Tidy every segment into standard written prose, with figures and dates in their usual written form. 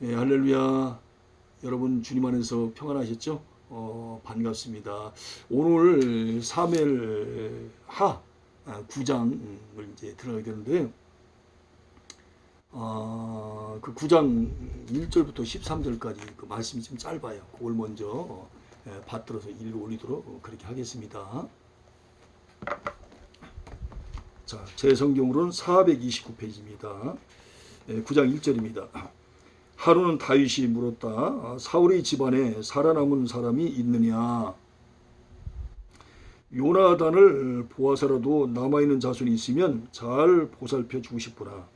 예, 할렐루야. 여러분 주님 안에서 평안하셨죠? 반갑습니다. 오늘 사무엘하 9장을 이제 들어가게 되는데요. 그 9장 1절부터 13절까지 그 말씀이 좀 짧아요. 그걸 먼저 받들어서 읽어 올리도록 그렇게 하겠습니다. 자, 제 성경으로는 429페이지입니다. 9장 1절입니다. 하루는 다윗이 물었다. 사울의 집안에 살아남은 사람이 있느냐? 요나단을 보아서라도 남아있는 자손이 있으면 잘 보살펴 주고 싶구나.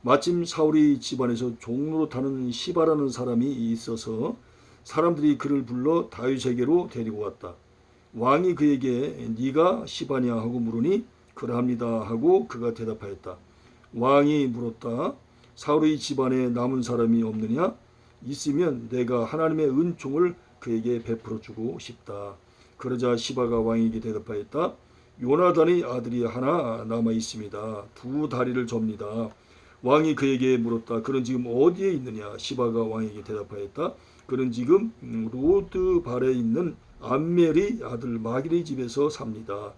마침 사울의 집안에서 종로로 타는 시바라는 사람이 있어서 사람들이 그를 불러 다윗에게로 데리고 왔다. 왕이 그에게 네가 시바냐 하고 물으니 그러합니다 하고 그가 대답하였다. 왕이 물었다. 사울의 집안에 남은 사람이 없느냐? 있으면 내가 하나님의 은총을 그에게 베풀어 주고 싶다. 그러자 시바가 왕에게 대답하였다. 요나단의 아들이 하나 남아 있습니다. 두 다리를 접니다. 왕이 그에게 물었다. 그는 지금 어디에 있느냐? 시바가 왕에게 대답하였다. 그는 지금 로드발에 있는 암멜의 아들 마길의 집에서 삽니다.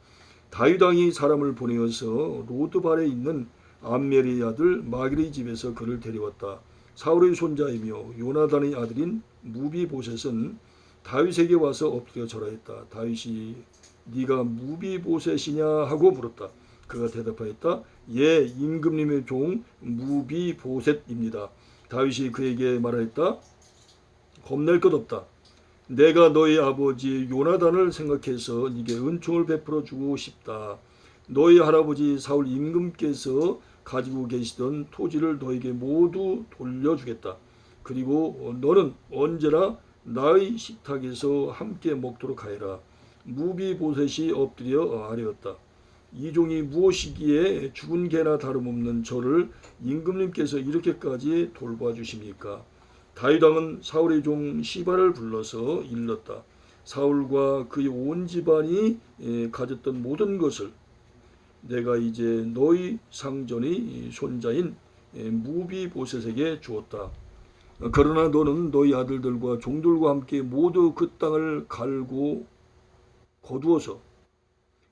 다윗 왕이 사람을 보내어서 로드발에 있는 암멜의 아들 마길의 집에서 그를 데려왔다. 사울의 손자이며 요나단의 아들인 무비보셋은 다윗에게 와서 엎드려 절하였다. 다윗이 네가 무비보셋이냐 하고 물었다. 그가 대답하였다. 예, 임금님의 종 무비보셋입니다. 다윗이 그에게 말하였다. 겁낼 것 없다. 내가 너희 아버지 요나단을 생각해서 네게 은총을 베풀어 주고 싶다. 너희 할아버지 사울 임금께서 가지고 계시던 토지를 너에게 모두 돌려주겠다. 그리고 너는 언제나 나의 식탁에서 함께 먹도록 하여라. 무비보셋이 엎드려 아뢰었다. 이 종이 무엇이기에 죽은 개나 다름없는 저를 임금님께서 이렇게까지 돌봐주십니까? 다윗 왕은 사울의 종 시바를 불러서 일렀다. 사울과 그의 온 집안이 가졌던 모든 것을 내가 이제 너희 상전의 손자인 무비보셋에게 주었다. 그러나 너는 너희 아들들과 종들과 함께 모두 그 땅을 갈고 거두어서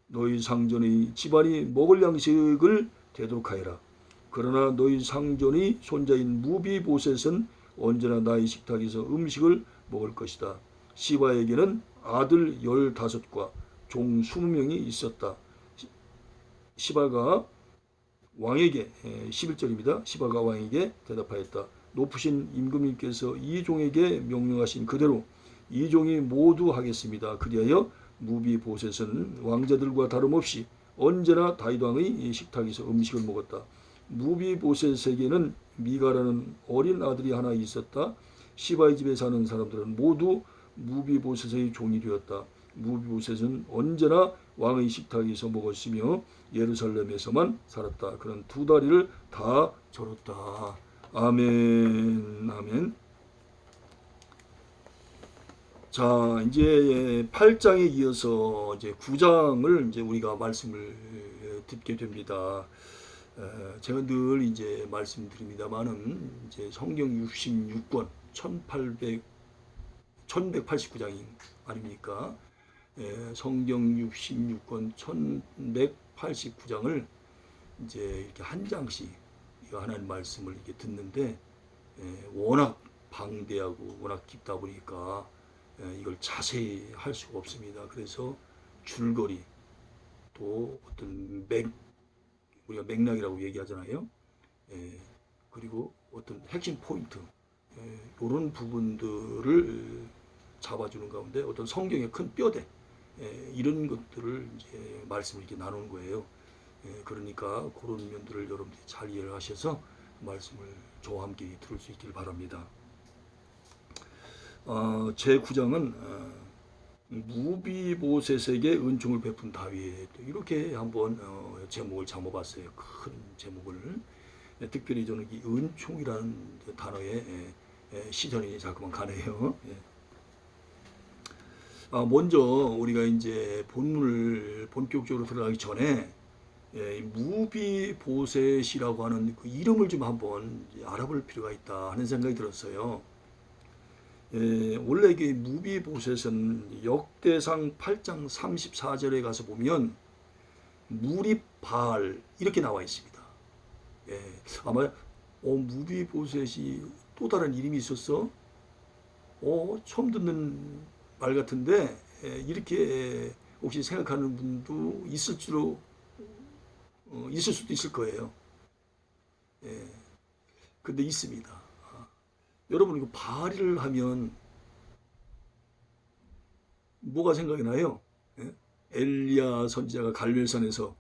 너희 상전의 집안이 먹을 양식을 되도록 하여라. 그러나 너희 상전의 손자인 무비보셋은 언제나 나의 식탁에서 음식을 먹을 것이다. 시바에게는 아들 15과 종 20명이 있었다. 시바가 왕에게 11절입니다. 시바가 왕에게 대답하였다. 높으신 임금님께서 이 종에게 명령하신 그대로 이 종이 모두 하겠습니다. 그리하여 무비보셋은 왕자들과 다름없이 언제나 다윗 왕의 식탁에서 음식을 먹었다. 무비보셋에게는 미가라는 어린 아들이 하나 있었다. 시바의 집에 사는 사람들은 모두 무비보셋의 종이 되었다. 무비보셋은 언제나 왕의 식탁에서 먹었으며 예루살렘에서만 살았다. 그는 두 다리를 다 절었다. 아멘, 아멘. 자, 이제 8장에 이어서 이제 9장을 이제 우리가 말씀을 듣게 됩니다. 제가 늘 이제 말씀드립니다만은 이제 성경 66권 1189장이 아닙니까? 성경 66권 1189장을 이제 이렇게 한 장씩 하나님 말씀을 이렇게 듣는데 워낙 방대하고 워낙 깊다 보니까 이걸 자세히 할 수가 없습니다. 그래서 줄거리 또 어떤 우리가 맥락이라고 얘기하잖아요. 그리고 어떤 핵심 포인트 이런 부분들을 잡아주는 가운데 어떤 성경의 큰 뼈대 이런 것들을 이제 말씀을 이렇게 나누는 거예요. 그러니까 그런 면들을 여러분들이 잘 이해를 하셔서 말씀을 저와 함께 들을 수 있기를 바랍니다. 제 9장은 무비보셋에게 은총을 베푼 다윗 이렇게 한번 제목을 잡아봤어요. 큰 제목을. 특별히 저는 이 은총이라는 단어에 시선이 자꾸만 가네요. 먼저 우리가 이제 본문을 본격적으로 들어가기 전에 무비보셋이라고 하는 그 이름을 좀 한번 알아볼 필요가 있다 하는 생각이 들었어요. 원래 이게 무비보셋은 역대상 8장 34절에 가서 보면 무리바알 이렇게 나와 있습니다. 아마 무비보셋이 또 다른 이름이 있었어? 처음 듣는 말 같은데 이렇게 혹시 생각하는 분도 있을 수도 있을 거예요. 근데 있습니다. 여러분 이거 바알을 하면 뭐가 생각이 나요? 엘리야 선지자가 갈멜산에서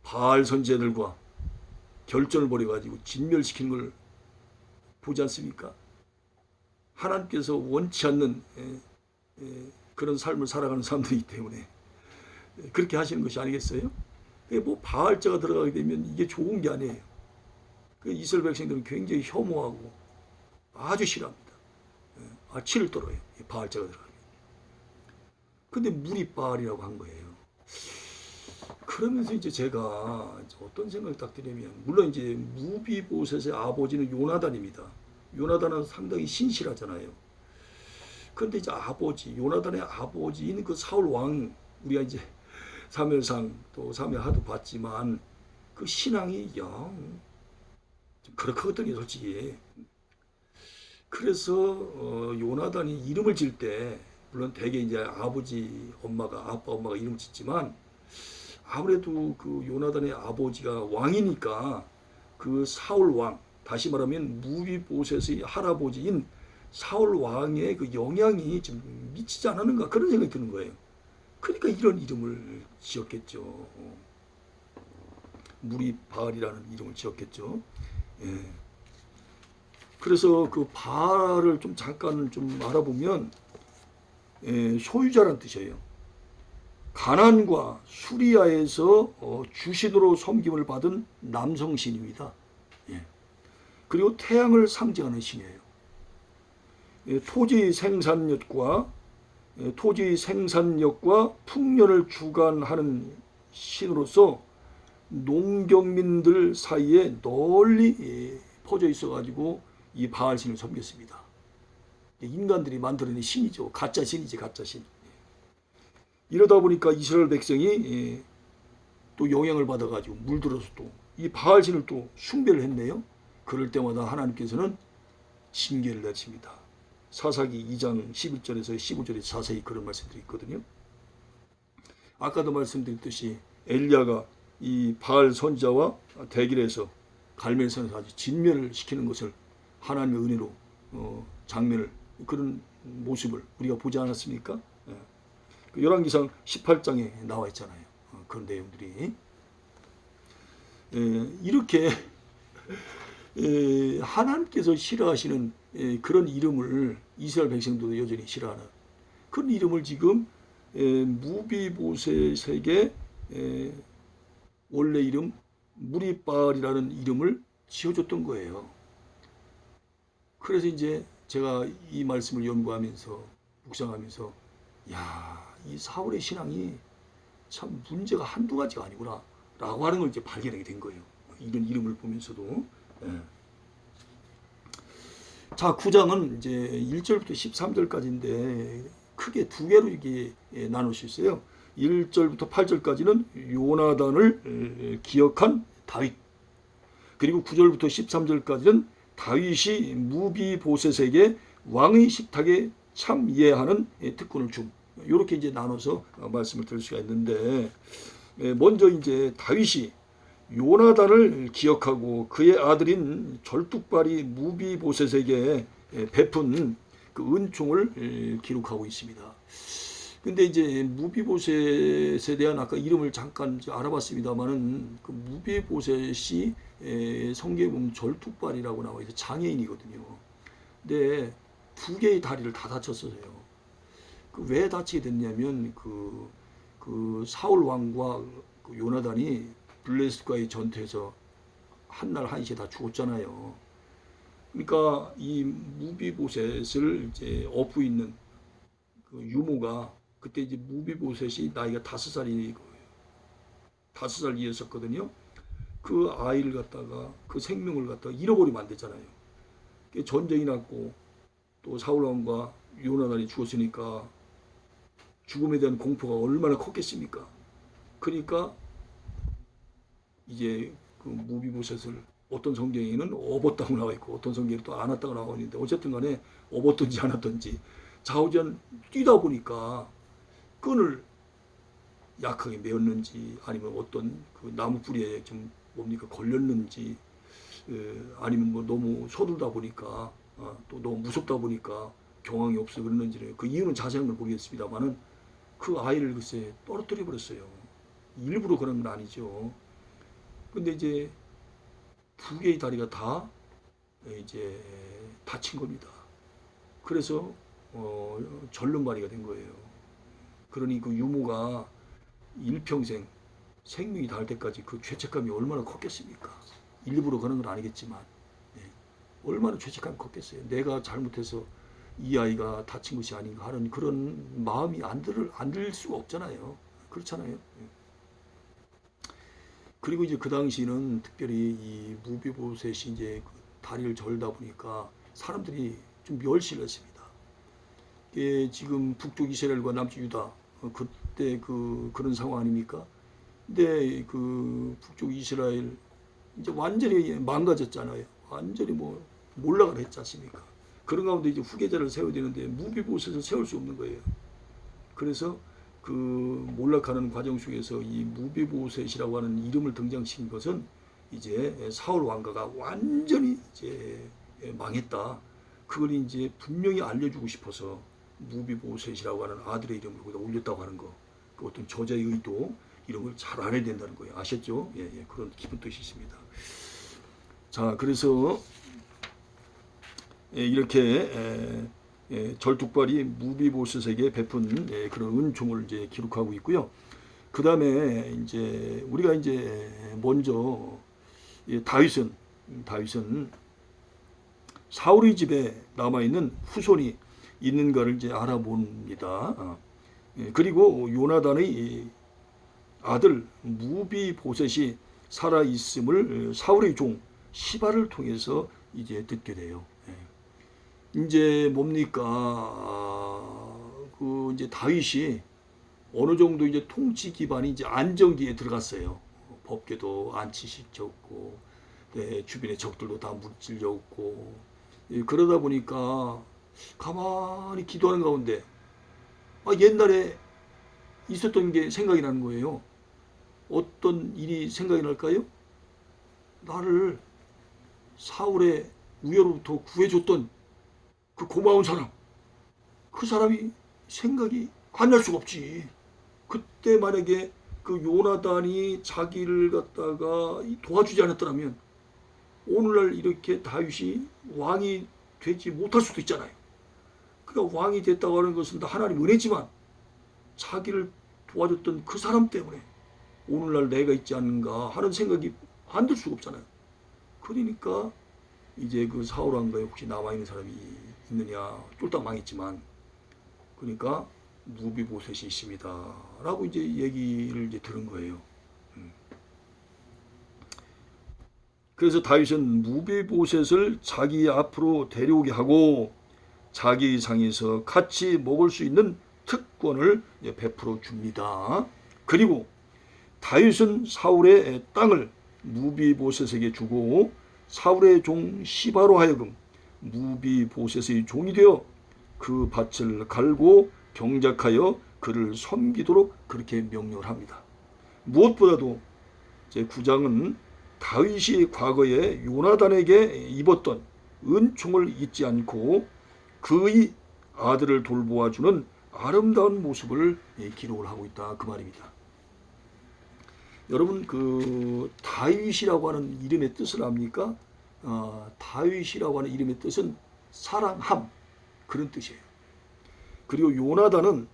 바알 선지자들과 결전을 벌여가지고 진멸시키는 걸 보지 않습니까? 하나님께서 원치 않는 그런 삶을 살아가는 사람들이기 때문에 그렇게 하시는 것이 아니겠어요? 뭐 바알자가 들어가게 되면 이게 좋은 게 아니에요. 이스라엘 백성들은 굉장히 혐오하고 아주 싫어합니다. 치를 떨어요. 바알자가 들어가면. 근데 무리바알이라고 한 거예요. 그러면서 이제 제가 어떤 생각을 딱 드냐면, 물론 이제 무비보셋의 아버지는 요나단입니다. 요나단은 상당히 신실하잖아요. 그런데 이제 요나단의 아버지인 그 사울 왕, 우리가 이제 사무엘상 또 사무엘 하도 봤지만 그 신앙이 영 좀 그렇거든요, 솔직히. 그래서 요나단이 이름을 질 때, 물론 대개 이제 아빠 엄마가 이름을 짓지만, 아무래도 그 요나단의 아버지가 왕이니까 그 사울 왕, 다시 말하면 무비보셋의 할아버지인 사울 왕의 그 영향이 좀 미치지 않았는가, 그런 생각이 드는 거예요. 그러니까 이런 이름을 지었겠죠. 무리바알이라는 이름을 지었겠죠. 그래서 그 바알을 좀 잠깐 좀 알아보면 소유자란 뜻이에요. 가나안과 수리아에서 주신으로 섬김을 받은 남성 신입니다. 그리고 태양을 상징하는 신이에요. 토지 생산력과 풍년을 주관하는 신으로서 농경민들 사이에 널리 퍼져 있어가지고 이 바알신을 섬겼습니다. 인간들이 만들어낸 신이죠. 가짜 신이지, 가짜 신. 이러다 보니까 이스라엘 백성이 또 영향을 받아가지고 물들어서 또 이 바알신을 또 숭배를 했네요. 그럴 때마다 하나님께서는 징계를 내립니다. 사사기 2장 11절에서 15절에 자세히 그런 말씀들이 있거든요. 아까도 말씀드렸듯이 엘리야가 이 바알 선지자와 대결해서 갈멜산에서 아주 진멸을 시키는 것을 하나님의 은혜로 장면을, 그런 모습을 우리가 보지 않았습니까? 열왕기상 18장에 나와 있잖아요. 그런 내용들이. 이렇게 하나님께서 싫어하시는 그런 이름을 이스라엘 백성들도 여전히 싫어하는 그런 이름을 지금 무비보셋에게 원래 이름 무리바알이라는 이름을 지어줬던 거예요. 그래서 이제 제가 이 말씀을 연구하면서 묵상하면서, 이 사울의 신앙이 참 문제가 한두 가지가 아니구나 라고 하는 걸 이제 발견하게 된 거예요. 이런 이름을 보면서도. 자, 9장은 이제 1절부터 13절까지인데 크게 두 개로 이게 나눌 수 있어요. 1절부터 8절까지는 요나단을 기억한 다윗, 그리고 9절부터 13절까지는 다윗이 무비보셋에게 왕의 식탁에 참예하는 특권을 줌. 이렇게 이제 나눠서 말씀을 드릴 수가 있는데, 먼저 이제 다윗이 요나단을 기억하고 그의 아들인 절뚝발이 무비보셋에게 베푼 그 은총을 기록하고 있습니다. 근데 이제 무비보셋에 대한 아까 이름을 잠깐 알아봤습니다만은, 그 무비보셋이 성경에 보면 절뚝발이라고 나와 있어요. 장애인이거든요. 근데 두 개의 다리를 다 다쳤어요. 왜 다치게 됐냐면 그 사울 왕과 그 요나단이 블레셋과의 전투에서 한날 한시에 다 죽었잖아요. 그러니까 이 무비보셋을 이제 업고 있는 그 유모가, 그때 이제 무비보셋이 나이가 5살인 거예요. 5살 이었었거든요. 그 아이를 갖다가 그 생명을 갖다가 잃어버리면 안 되잖아요. 전쟁이 났고 또 사울 왕과 요나단이 죽었으니까 죽음에 대한 공포가 얼마나 컸겠습니까? 그러니까 이제 그 무비보셋을 어떤 성경에는 업었다고 나와 있고 어떤 성경에 또 안 왔다고 나와 있는데 어쨌든 간에 업었든지 안 왔든지 좌우전 뛰다 보니까 끈을 약하게 메었는지 아니면 어떤 그 나무 뿌리에 좀 뭡니까 걸렸는지 아니면 뭐 너무 서둘다 보니까 또 너무 무섭다 보니까 경황이 없어 그랬는지 그 이유는 자세한 건 모르겠습니다만은 그 아이를 글쎄 떨어뜨려 버렸어요. 일부러 그런 건 아니죠. 근데 이제 두 개의 다리가 다 이제 다친 겁니다. 그래서 절름발이가 된 거예요. 그러니 그 유모가 일평생 생명이 닿을 때까지 그 죄책감이 얼마나 컸겠습니까? 일부러 그런 건 아니겠지만 얼마나 죄책감이 컸겠어요. 내가 잘못해서 이 아이가 다친 것이 아닌가 하는 그런 마음이 안 들 수가 없잖아요. 그렇잖아요. 그리고 이제 그 당시는 특별히 이 무비보셋이 이제 그 다리를 절다 보니까 사람들이 좀 멸시를 했습니다. 지금 북쪽 이스라엘과 남쪽 유다 그때 그런 상황 아닙니까? 근데 그 북쪽 이스라엘 이제 완전히 망가졌잖아요. 완전히 뭐 몰락을 했지 않습니까? 그런 가운데 이제 후계자를 세워야 되는데 무비보셋을 세울 수 없는 거예요. 그래서 그 몰락하는 과정 속에서 이 무비보셋이라고 하는 이름을 등장시킨 것은 이제 사울 왕가가 완전히 이제 망했다. 그걸 이제 분명히 알려주고 싶어서 무비보셋이라고 하는 아들의 이름을 거기다 올렸다고 하는 거. 그 어떤 저자의 의도 이런 걸 잘 알아야 된다는 거예요. 아셨죠? 예, 그런 깊은 뜻이 있습니다. 자, 그래서 이렇게 절뚝발이 무비보셋에게 베푼 그런 은총을 이제 기록하고 있고요. 그 다음에 이제 우리가 이제 먼저 다윗은 사울의 집에 남아 있는 후손이 있는가를 이제 알아봅니다. 그리고 요나단의 아들 무비보셋이 살아 있음을 사울의 종 시바를 통해서 이제 듣게 돼요. 이제 뭡니까? 그 이제 다윗이 어느 정도 이제 통치 기반이 이제 안정기에 들어갔어요. 법궤도 안치시켰고, 주변의 적들도 다 무찔렸고, 그러다 보니까 가만히 기도하는 가운데 옛날에 있었던 게 생각이 나는 거예요. 어떤 일이 생각이 날까요? 나를 사울의 우여로부터 구해줬던 그 고마운 사람, 그 사람이 생각이 안 날 수가 없지. 그때 만약에 그 요나단이 자기를 갖다가 도와주지 않았더라면 오늘날 이렇게 다윗이 왕이 되지 못할 수도 있잖아요. 그러니까 왕이 됐다고 하는 것은 다 하나님 은혜지만 자기를 도와줬던 그 사람 때문에 오늘날 내가 있지 않는가 하는 생각이 안 들 수가 없잖아요. 그러니까 이제 그 사울 왕가에 혹시 남아있는 사람이 있느냐 쫄딱 망했지만 그러니까 무비보셋이 있습니다 라고 이제 얘기를 이제 들은 거예요. 그래서 다윗은 무비보셋을 자기 앞으로 데려오게 하고 자기 상에서 같이 먹을 수 있는 특권을 베풀어 줍니다. 그리고 다윗은 사울의 땅을 무비보셋에게 주고 사울의 종 시바로 하여금 무비보셋의 종이 되어 그 밭을 갈고 경작하여 그를 섬기도록 그렇게 명령을 합니다. 무엇보다도 제 9장은 다윗이 과거에 요나단에게 입었던 은총을 잊지 않고 그의 아들을 돌보아주는 아름다운 모습을 기록을 하고 있다 그 말입니다. 여러분 그 다윗이라고 하는 이름의 뜻을 압니까? 다윗이라고 하는 이름의 뜻은 사랑함 그런 뜻이에요. 그리고 요나단은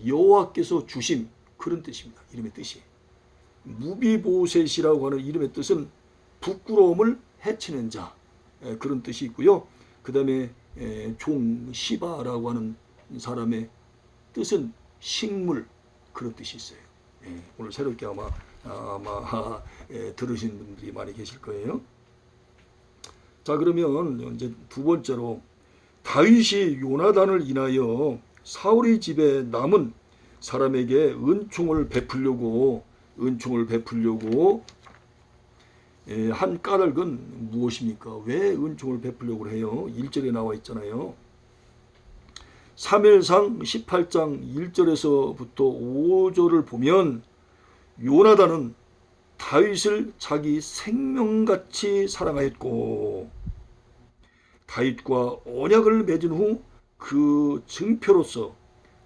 여호와께서 주신 그런 뜻입니다. 이름의 뜻이. 무비보셋이라고 하는 이름의 뜻은 부끄러움을 해치는 자 그런 뜻이 있고요. 그 다음에 종 시바라고 하는 사람의 뜻은 식물 그런 뜻이 있어요. 오늘 새롭게 아마 아마 들으신 분들이 많이 계실 거예요. 자, 그러면 이제 두 번째로 다윗이 요나단을 인하여 사울의 집에 남은 사람에게 은총을 베풀려고 한 까닭은 무엇입니까? 왜 은총을 베풀려고 해요? 1절에 나와 있잖아요. 사무엘상 18장 1절에서부터 5절을 보면 요나단은 다윗을 자기 생명같이 사랑하였고 다윗과 언약을 맺은 후 그 증표로서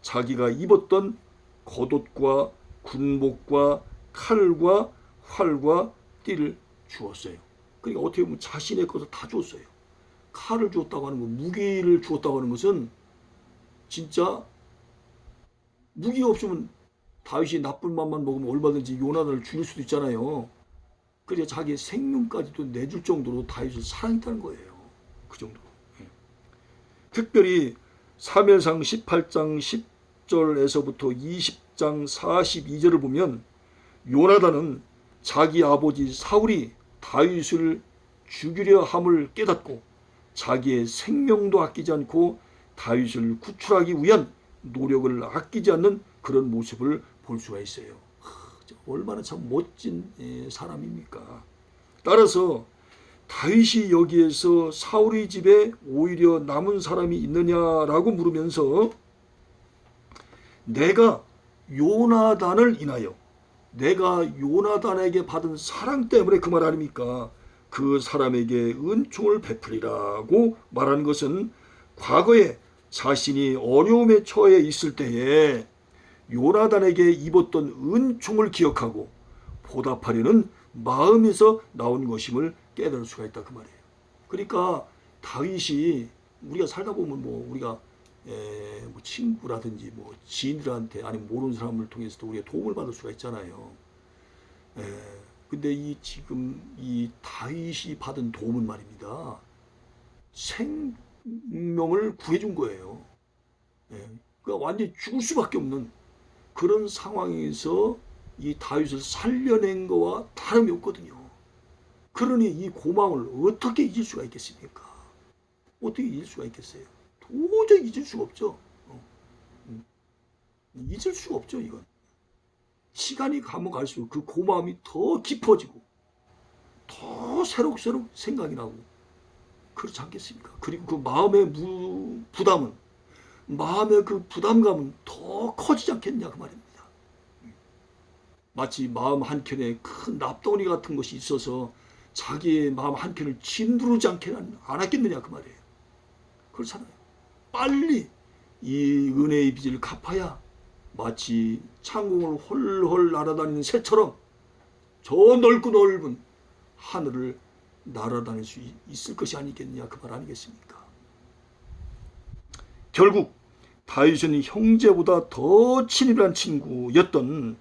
자기가 입었던 겉옷과 군복과 칼과 활과 띠를 주었어요. 그러니까 어떻게 보면 자신의 것을 다 주었어요. 칼을 주었다고 하는 것, 무기를 주었다고 하는 것은 진짜 무기가 없으면 다윗이 나쁜 맘만 먹으면 얼마든지 요나단을 죽일 수도 있잖아요. 그래서 자기의 생명까지도 내줄 정도로 다윗을 사랑했다는 거예요. 그 정도로. 특별히 사무엘상 18장 10절에서부터 20장 42절을 보면 요나단은 자기 아버지 사울이 다윗을 죽이려 함을 깨닫고 자기의 생명도 아끼지 않고 다윗을 구출하기 위한 노력을 아끼지 않는 그런 모습을 볼 수가 있어요. 얼마나 참 멋진 사람입니까? 따라서 다윗이 여기에서 사울의 집에 오히려 남은 사람이 있느냐라고 물으면서 내가 요나단에게 받은 사랑 때문에 그 말 아닙니까? 그 사람에게 은총을 베풀리라고 말하는 것은 과거에 자신이 어려움에 처해 있을 때에 요나단에게 입었던 은총을 기억하고 보답하려는 마음에서 나온 것임을 깨달을 수가 있다 그 말이에요. 그러니까 다윗이 우리가 살다 보면 우리가 뭐 친구라든지 지인들한테 아니면 모르는 사람을 통해서도 우리가 도움을 받을 수가 있잖아요. 근데 지금 이 다윗이 받은 도움은 말입니다. 생명을 구해준 거예요. 그러니까 완전히 죽을 수밖에 없는 그런 상황에서 이 다윗을 살려낸 거와 다름이 없거든요. 그러니 이 고마움을 어떻게 잊을 수가 있겠습니까? 어떻게 잊을 수가 있겠어요? 도저히 잊을 수가 없죠. 잊을 수가 없죠, 이건. 시간이 가면 갈수록 그 고마움이 더 깊어지고 더 새록새록 생각이 나고 그렇지 않겠습니까? 그리고 그 마음의 부담은 마음의 그 부담감은 더 커지지 않겠냐 그 말입니다. 마치 마음 한켠에 큰 납덩어리 같은 것이 있어서 자기의 마음 한켠을 짓누르지 않았겠느냐 그 말이에요. 그렇잖아요. 빨리 이 은혜의 빚을 갚아야 마치 창공을 홀홀 날아다니는 새처럼 저 넓고 넓은 하늘을 날아다닐 수 있을 것이 아니겠냐 그 말 아니겠습니까? 결국 다윗은 형제보다 더 친밀한 친구였던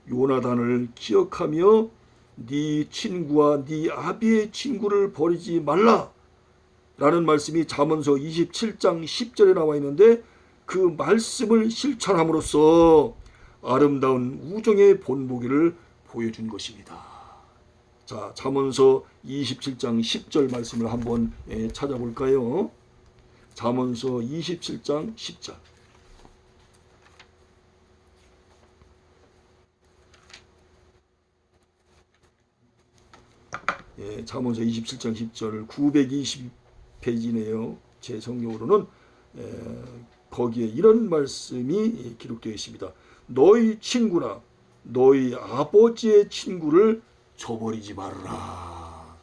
요나단을 기억하며 네 친구와 네 아비의 친구를 버리지 말라 라는 말씀이 잠언서 27장 10절에 나와 있는데 그 말씀을 실천함으로써 아름다운 우정의 본보기를 보여준 것입니다. 자, 잠언서 27장 10절 말씀을 한번 찾아볼까요? 잠언서 27장 10절. 잠언서 27장 10절 920페이지네요. 제 성경으로는 거기에 이런 말씀이 기록되어 있습니다. 너희 친구나 너희 아버지의 친구를 저버리지 말라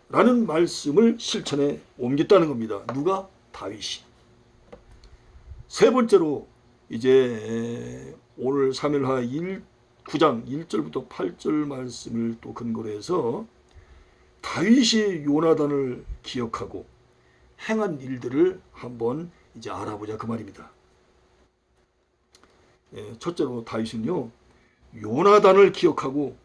라는 말씀을 실천에 옮겼다는 겁니다. 누가? 다윗이. 세 번째로 이제 오늘 사무엘하 9장 1절부터 8절 말씀을 또 근거로 해서 다윗이 요나단을 기억하고 행한 일들을 한번 이제 알아보자 그 말입니다. 첫째로 다윗은요, 요나단을 기억하고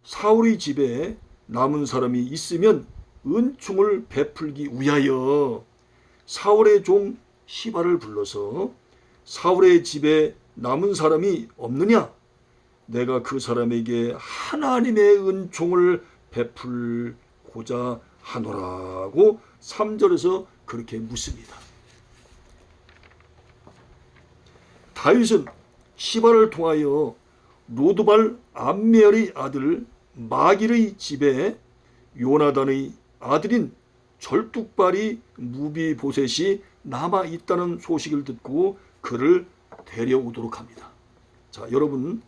사울의 집에 남은 사람이 있으면 은총을 베풀기 위하여 사울의 종 시바를 불러서 사울의 집에 남은 사람이 없느냐? 내가 그 사람에게 하나님의 은총을 베풀고자 하노라고 3절에서 그렇게 묻습니다. 다윗은 시바를 통하여 로드발 암멜의 아들 마길의 집에 요나단의 아들인 절뚝발이 무비보셋이 남아 있다는 소식을 듣고 그를 데려오도록 합니다. 자, 여러분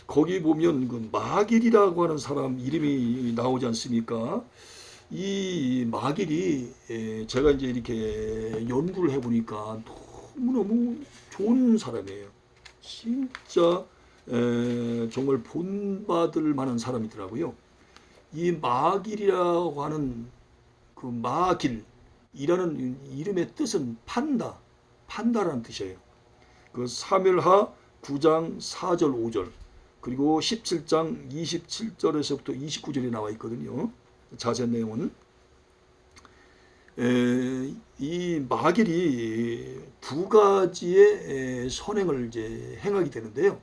거기 보면 그 마길이라고 하는 사람 이름이 나오지 않습니까? 이 마길이 제가 이제 이렇게 연구를 해보니까 너무너무 좋은 사람이에요. 진짜 정말 본받을 만한 사람이더라고요. 이 마길이라고 하는 그 마길이라는 이름의 뜻은 판다라는 뜻이에요. 그 사무엘하 9장 4절 5절 그리고 17장 27절에서부터 29절에 나와 있거든요. 자세한 내용은 이 마길이 두 가지의 선행을 이제 행하게 되는데요.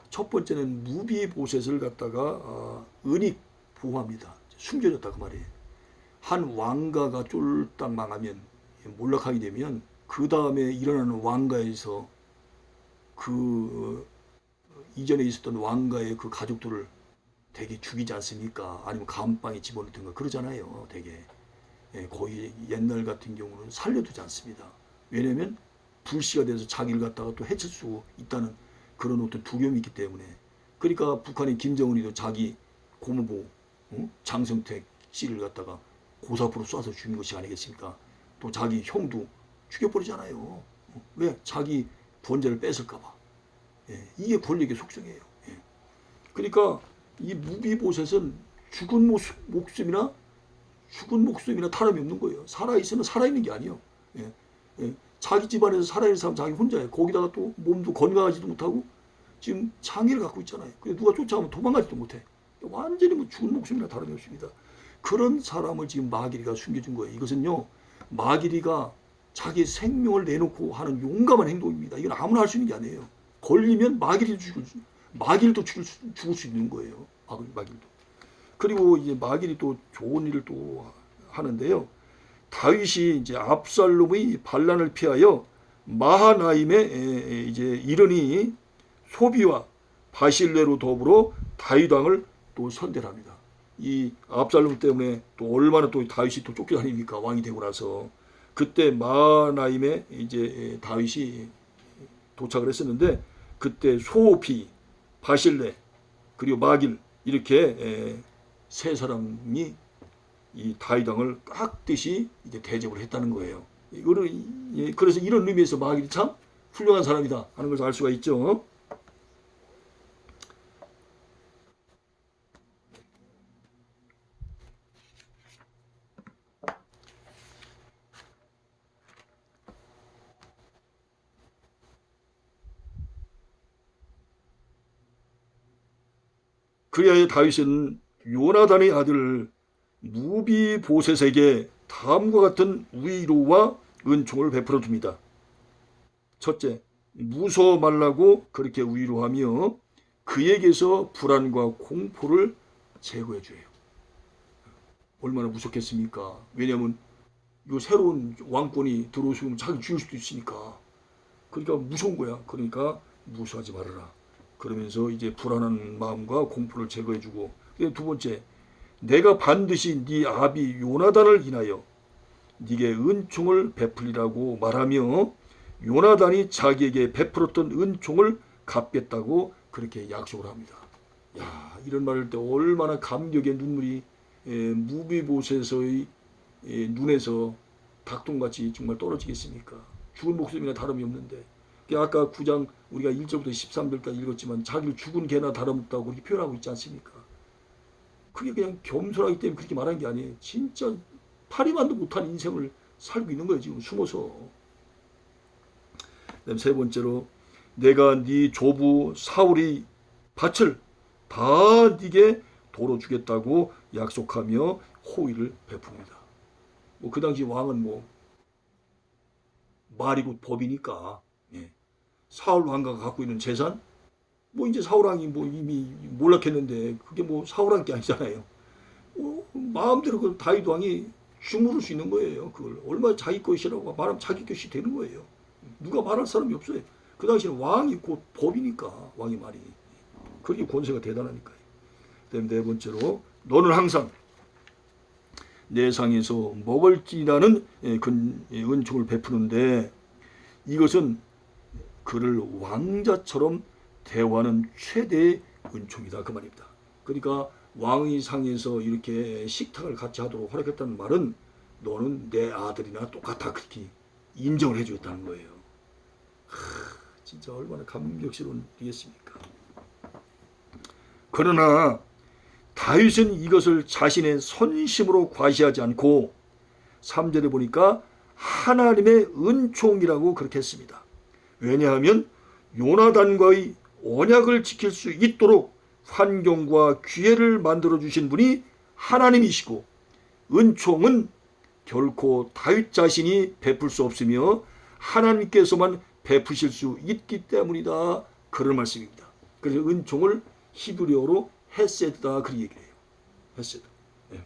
첫 번째는 무비보셋을 갖다가 은닉 보호합니다. 숨겨졌다 그 말이에요. 한 왕가가 쫄딱 망하면 몰락하게 되면 그 다음에 일어나는 왕가에서 그 이전에 있었던 왕가의 그 가족들을 되게 죽이지 않습니까? 아니면 감방에 집어넣든가 그러잖아요. 되게 거의 옛날 같은 경우는 살려두지 않습니다. 왜냐하면 불씨가 돼서 자기를 갖다가 또 해칠 수 있다는 그런 어떤 두려움이 있기 때문에. 그러니까 북한의 김정은이도 자기 고모부 장성택 씨를 갖다가 고사포로 쏴서 죽인 것이 아니겠습니까? 또 자기 형도 죽여버리잖아요. 왜? 자기 번제를 뺏을까봐. 이게 권력의 속성이에요. 그러니까 이 무비보셋은 죽은 목숨이나 다름이 없는 거예요. 살아있으면 살아있는 게 아니에요. 자기 집안에서 살아있는 사람 자기 혼자예요. 거기다가 또 몸도 건강하지도 못하고 지금 장애를 갖고 있잖아요. 그래 누가 쫓아오면 도망가지도 못해. 완전히 뭐 죽은 목숨이나 다름이 없습니다. 그런 사람을 지금 마길이가 숨겨준 거예요. 이것은요, 마길이가 자기 생명을 내놓고 하는 용감한 행동입니다. 이건 아무나 할 수 있는 게 아니에요. 걸리면 마길도 죽을 수 있는 거예요. 마길도. 그리고 이제 마길이 또 좋은 일을 또 하는데요. 다윗이 이제 압살롬의 반란을 피하여 마하나임에 이제 이르니 소비와 바실레로 더불어 다윗 왕을 또 선대합니다. 이 압살롬 때문에 또 얼마나 또 다윗이 또 쫓겨다닙니까? 왕이 되고 나서. 그때 마하나임에 이제 다윗이 도착을 했었는데 그때 소비, 바실레 그리고 마길 이렇게 세 사람이 이 다윗 왕을 깍듯이 이제 대접을 했다는 거예요. 이거를 그래서 이런 의미에서 마길이 참 훌륭한 사람이다 하는 것을 알 수가 있죠. 그리하여 다윗은 요나단의 아들 무비보셋에게 다음과 같은 위로와 은총을 베풀어 줍니다. 첫째, 무서워 말라고 그렇게 위로하며 그에게서 불안과 공포를 제거해 줘요. 얼마나 무섭겠습니까? 왜냐하면 이 새로운 왕권이 들어오시면 자기 죽일 수도 있으니까. 그러니까 무서운 거야. 그러니까 무서워하지 말아라. 그러면서 이제 불안한 마음과 공포를 제거해주고. 두 번째, 내가 반드시 네 아비 요나단을 인하여 네게 은총을 베풀리라고 말하며 요나단이 자기에게 베풀었던 은총을 갚겠다고 그렇게 약속을 합니다. 야, 이런 말을 때 얼마나 감격의 눈물이 무비보셋의 눈에서 닭똥같이 정말 떨어지겠습니까? 죽은 목숨이나 다름이 없는데. 아까 9장 우리가 1절부터 13절까지 읽었지만 자기를 죽은 개나 다름없다고 그렇게 표현하고 있지 않습니까? 그게 그냥 겸손하기 때문에 그렇게 말한 게 아니에요. 진짜 파리만도 못한 인생을 살고 있는 거예요. 지금 숨어서. 그다음 세 번째로 내가 네 조부 사울의 밭을 다 네게 도로 주겠다고 약속하며 호의를 베풉니다. 그 당시 왕은 말이 곧 법이니까 사울 왕가가 갖고 있는 재산, 뭐 이제 사울 왕이 뭐 이미 몰락했는데 그게 뭐 사울 왕 게 아니잖아요. 마음대로 그 다윗 왕이 주무를 수 있는 거예요. 그걸 얼마 자기 것이라고 말하면 자기 것이 되는 거예요. 누가 말할 사람이 없어요. 그 당시에는 왕이 곧 법이니까, 왕의 말이. 그렇게 권세가 대단하니까요. 그다음에 네 번째로, 너는 항상 내 상에서 먹을지라는 은총을 베푸는데, 이것은 그를 왕자처럼 대우하는 최대의 은총이다, 그 말입니다. 그러니까 왕의 상에서 이렇게 식탁을 같이 하도록 허락했다는 말은 너는 내 아들이나 똑같아, 그렇게 인정을 해주겠다는 거예요. 진짜 얼마나 감격스러운 일이겠습니까. 그러나 다윗은 이것을 자신의 선심으로 과시하지 않고 3절에 보니까 하나님의 은총이라고 그렇게 했습니다. 왜냐하면 요나단과의 언약을 지킬 수 있도록 환경과 기회를 만들어 주신 분이 하나님이시고, 은총은 결코 다윗 자신이 베풀 수 없으며 하나님께서만 베푸실 수 있기 때문이다, 그런 말씀입니다. 그래서 은총을 히브리어로 헤세드다, 그렇게 얘기해요. 헤세드. 네.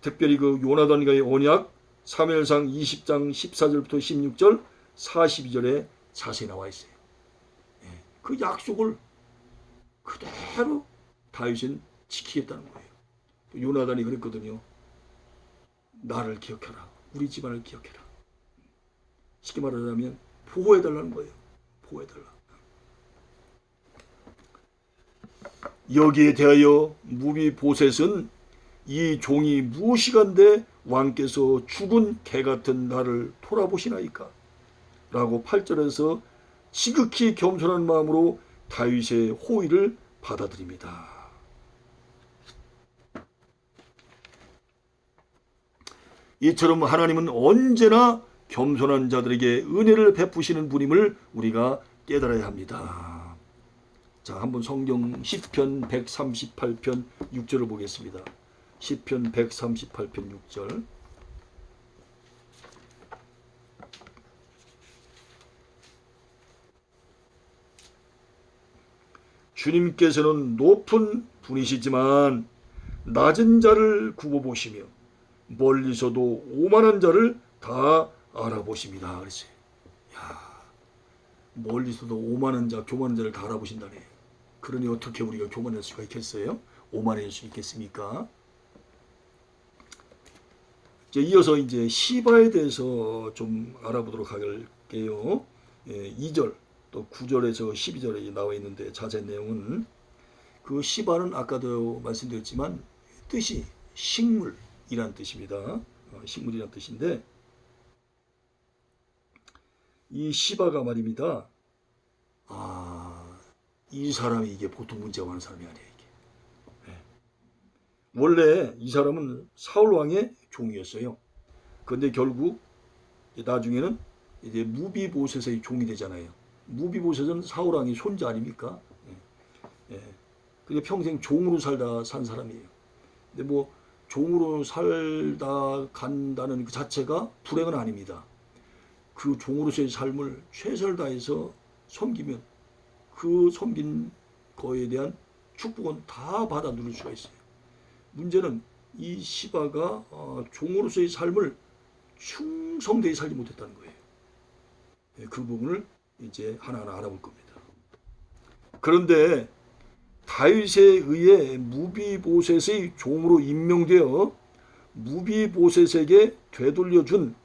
특별히 그 요나단과의 언약, 사무엘상 20장 14절부터 16절 42절에 자세히 나와 있어요. 네. 그 약속을 그대로 다윗은 지키겠다는 거예요. 요나단이 그랬거든요. 나를 기억해라, 우리 집안을 기억해라. 쉽게 말하자면 보호해달라는 거예요. 보호해달라. 여기에 대하여 무비보셋은 이 종이 무엇이간데 왕께서 죽은 개 같은 나를 돌아보시나이까? 라고 8절에서 지극히 겸손한 마음으로 다윗의 호의를 받아들입니다. 이처럼 하나님은 언제나 겸손한 자들에게 은혜를 베푸시는 분임을 우리가 깨달아야 합니다. 자, 한번 성경 시편 138편 6절을 보겠습니다. 시편 138편 6절. 주님께서는 높은 분이시지만 낮은 자를 굽어보시며 멀리서도 오만한 자를 다 알아보십니다. 그랬어요. 야, 멀리서도 오만한 자, 교만한 자를 다 알아보신다네. 그러니 어떻게 우리가 교만할 수가 있겠어요? 오만할 수 있겠습니까? 이어서 이제 시바에 대해서 좀 알아보도록 할게요. 2절 또 9절에서 12절에 나와 있는데, 자세한 내용은 그 시바는 아까도 말씀드렸지만 뜻이 식물이란 뜻입니다. 식물이란 뜻인데, 이 시바가 말입니다. 이 사람이 이게 보통 문제가 많은 사람이 아니에요. 이게. 네. 원래 이 사람은 사울 왕의 종이었어요. 그런데 결국 나중에는 이제 무비보셋의 종이 되잖아요. 무비보셋은 사울 왕의 손자 아닙니까? 예. 예. 그게 평생 종으로 살다 산 사람이에요. 근데 뭐 종으로 살다 간다는 그 자체가 불행은 아닙니다. 그 종으로서의 삶을 최선을 다해서 섬기면 그 섬긴 거에 대한 축복은 다 받아 누릴 수가 있어요. 문제는 이 시바가 종으로서의 삶을 충성되이 살지 못했다는 거예요. 그 부분을 이제 하나하나 알아볼 겁니다. 그런데 다윗에 의해 무비보셋의 종으로 임명되어 무비보셋에게 되돌려준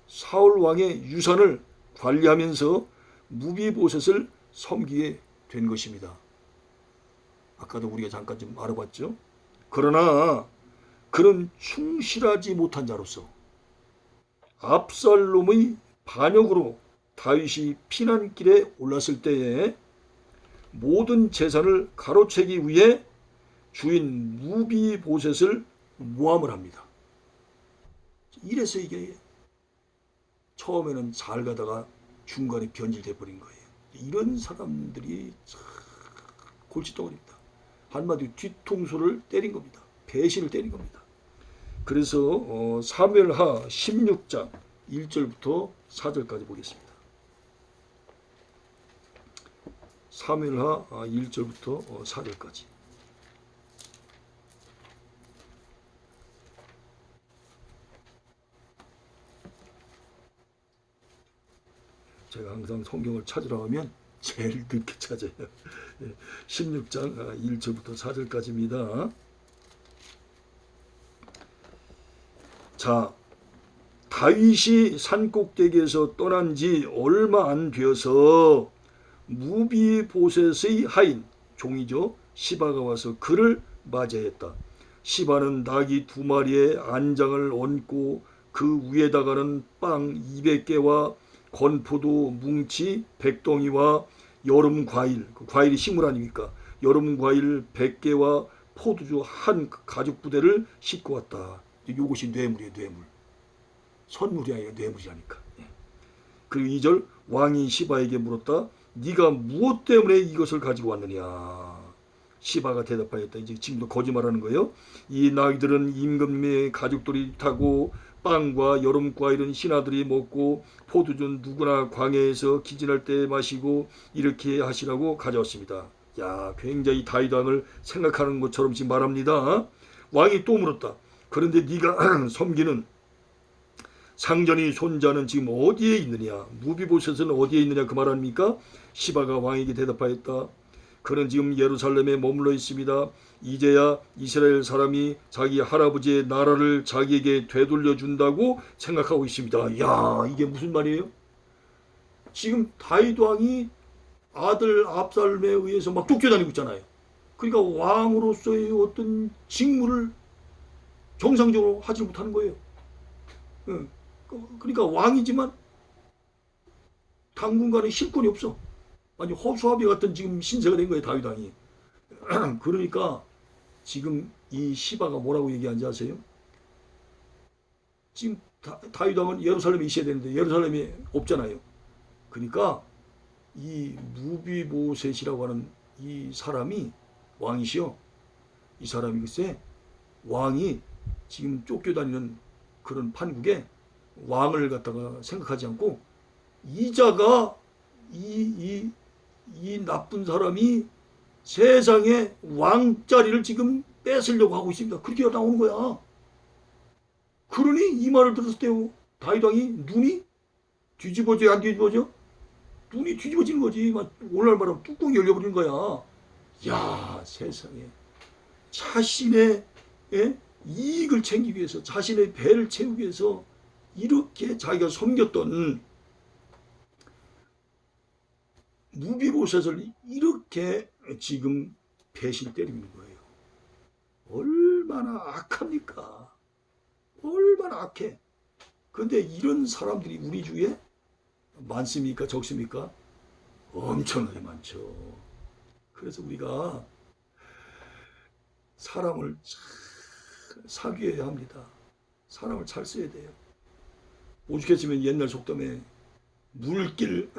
사울 왕의 유산을 관리하면서 무비보셋을 섬기게 된 것입니다. 아까도 우리가 잠깐 좀 알아봤죠. 그러나 그는 충실하지 못한 자로서 압살롬의 반역으로 다윗이 피난길에 올랐을 때에 모든 재산을 가로채기 위해 주인 무비보셋을 모함을 합니다. 이래서 이게 처음에는 잘 가다가 중간에 변질돼 버린 거예요. 이런 사람들이 골칫덩어리입니다. 한마디로 뒤통수를 때린 겁니다. 배신을 때린 겁니다. 그래서 사무엘하 16장 1절부터 4절까지 보겠습니다. 사무엘하 1절부터 4절까지. 제가 항상 성경을 찾으러 가면 제일 늦게 찾아요. 16장 1절부터 4절까지입니다. 자, 다윗이 산꼭대기에서 떠난 지 얼마 안 되어서 무비보셋의 하인, 종이죠, 시바가 와서 그를 맞이했다. 시바는 나귀 2마리에 안장을 얹고 그 위에다가는 빵 200개와 건포도 뭉치 100덩이와 여름 과일, 과일이 식물 아닙니까? 여름 과일 100개와 포도주 한 가죽 부대를 싣고 왔다. 이것이 뇌물이에요, 뇌물. 선물이 아니라 뇌물이라니까. 그리고 2절, 왕이 시바에게 물었다. 네가 무엇 때문에 이것을 가지고 왔느냐? 시바가 대답하였다. 이제 지금도 거짓말하는 거예요. 이 나귀들은 임금님의 가죽돌이 타고 빵과 여름 과일은 신하들이 먹고 포도주는 누구나 광야에서 기진할 때 마시고 이렇게 하시라고 가져왔습니다. 야, 굉장히 다윗 왕을 생각하는 것처럼 지금 말합니다. 왕이 또 물었다. 그런데 네가 섬기는 상전이 손자는 지금 어디에 있느냐? 무비보셋은 어디에 있느냐? 그 말 아닙니까? 시바가 왕에게 대답하였다. 그는 지금 예루살렘에 머물러 있습니다. 이제야 이스라엘 사람이 자기 할아버지의 나라를 자기에게 되돌려 준다고 생각하고 있습니다. 야, 이게 무슨 말이에요? 지금 다윗 왕이 아들 압살롬에 의해서 막 쫓겨다니고 있잖아요. 그러니까 왕으로서의 어떤 직무를 정상적으로 하지 못하는 거예요. 그러니까 왕이지만 당분간은 실권이 없어. 아니 허수아비 같은 지금 신세가 된 거예요, 다윗 왕이. 그러니까 지금 이 시바가 뭐라고 얘기하는지 아세요? 지금 다윗 왕은 예루살렘에 있어야 되는데 예루살렘이 없잖아요. 그러니까 이 무비보셋이라고 하는 이 사람이 왕이시여. 이 사람이 글쎄 왕이 지금 쫓겨다니는 그런 판국에 왕을 갖다가 생각하지 않고 이자가 이 나쁜 사람이 세상에 왕자리를 지금 뺏으려고 하고 있습니다. 그렇게 나오는 거야. 그러니 이 말을 들었을 때 다윗 왕이 눈이 뒤집어져 안 뒤집어져? 눈이 뒤집어지는 거지. 오늘날말하면 뚜껑이 열려버리는 거야. 야, 세상에. 자신의 이익을 챙기기 위해서 자신의 배를 채우기 위해서 이렇게 자기가 섬겼던 무비보셋을 이렇게 지금 배신 때리는 거예요. 얼마나 악합니까? 얼마나 악해. 그런데 이런 사람들이 우리 주위에 많습니까? 적습니까? 엄청나게 많죠. 그래서 우리가 사람을 잘 사귀어야 합니다. 사람을 잘 써야 돼요. 오죽했으면 옛날 속담에 물길